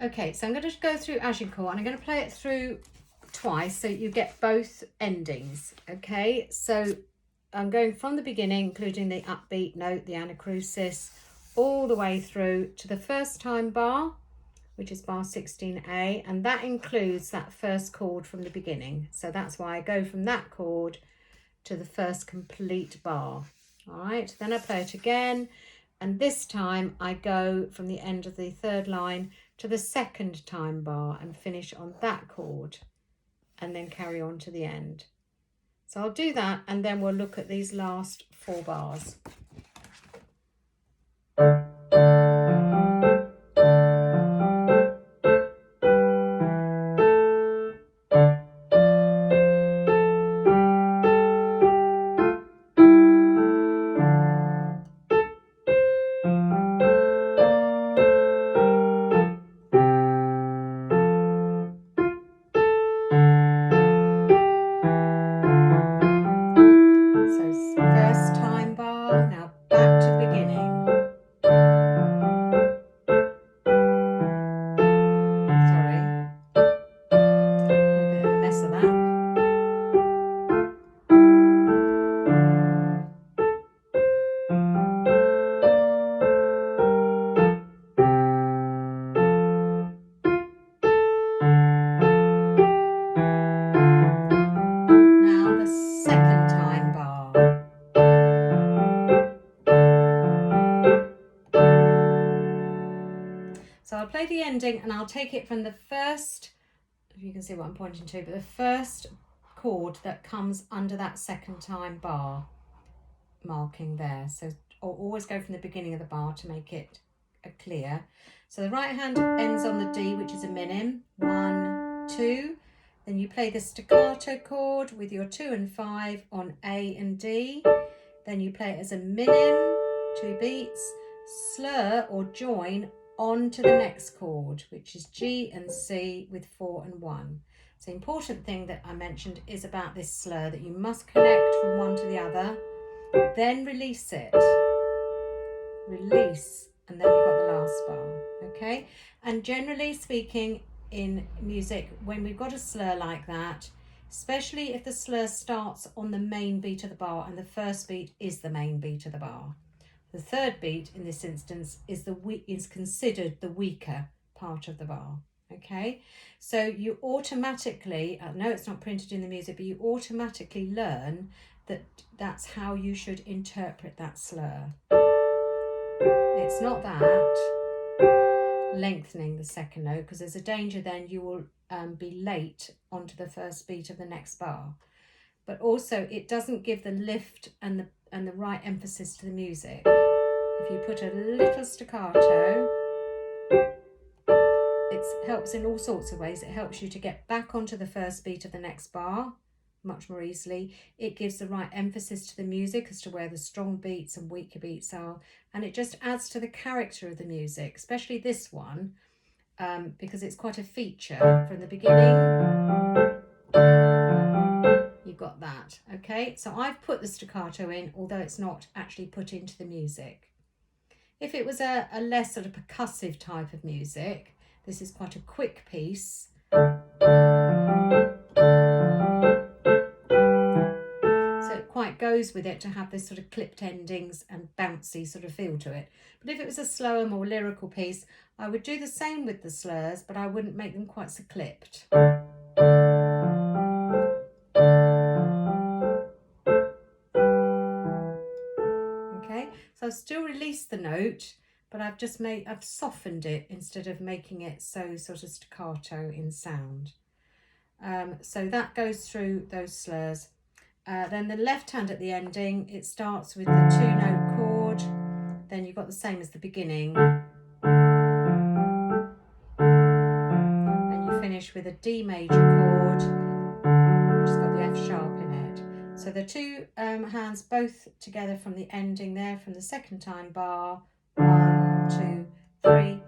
Okay, so I'm going to go through Agincourt and I'm going to play it through twice so you get both endings. Okay, so I'm going from the beginning, including the upbeat note, the anacrusis, all the way through to the first time bar, which is bar 16A, and that includes that first chord from the beginning. So that's why I go from that chord to the first complete bar. All right, then I play it again, and this time I go from the end of the third line to the second time bar and finish on that chord and then carry on to the end. So I'll do that and then we'll look at these last 4 bars. First time bar, now back to the beginning. Sorry, a bit of a mess of that. Now the second time bar. So I'll play the ending and I'll take it from the first, if you can see what I'm pointing to, but the first chord that comes under that second time bar marking there. So I'll always go from the beginning of the bar to make it clear. So the right hand ends on the D, which is a minim, 1, 2. Then you play the staccato chord with your 2 and 5 on A and D. Then you play it as a minim, 2 beats, slur or join on to the next chord, which is G and C with 4 and 1. So the important thing that I mentioned is about this slur, that you must connect from one to the other, then release it. Release, and then you've got the last bar, okay? And generally speaking, in music, when we've got a slur like that, especially if the slur starts on the main beat of the bar and the first beat is the main beat of the bar, the third beat in this instance is considered the weaker part of the bar. Okay, so you automatically, I know it's not printed in the music, but you automatically learn that that's how you should interpret that slur. It's not that lengthening the second note, because there's a danger then you will be late onto the first beat of the next bar. But also it doesn't give the lift and the right emphasis to the music. If you put a little staccato, it helps in all sorts of ways. It helps you to get back onto the first beat of the next bar much more easily. It gives the right emphasis to the music as to where the strong beats and weaker beats are, and it just adds to the character of the music, especially this one, because it's quite a feature from the beginning. You've got that, okay? So I've put the staccato in, although it's not actually put into the music. If it was a less sort of percussive type of music, this is quite a quick piece. Quite goes with it to have this sort of clipped endings and bouncy sort of feel to it. But if it was a slower, more lyrical piece, I would do the same with the slurs, but I wouldn't make them quite so clipped. Okay, so I've still released the note, but I've softened it instead of making it so sort of staccato in sound. So that goes through those slurs. Then the left hand at the ending, it starts with the 2-note chord, then you've got the same as the beginning, and you finish with a D major chord, which has got the F sharp in it. So the 2 hands both together from the ending there, from the second time bar, 1, 2, 3,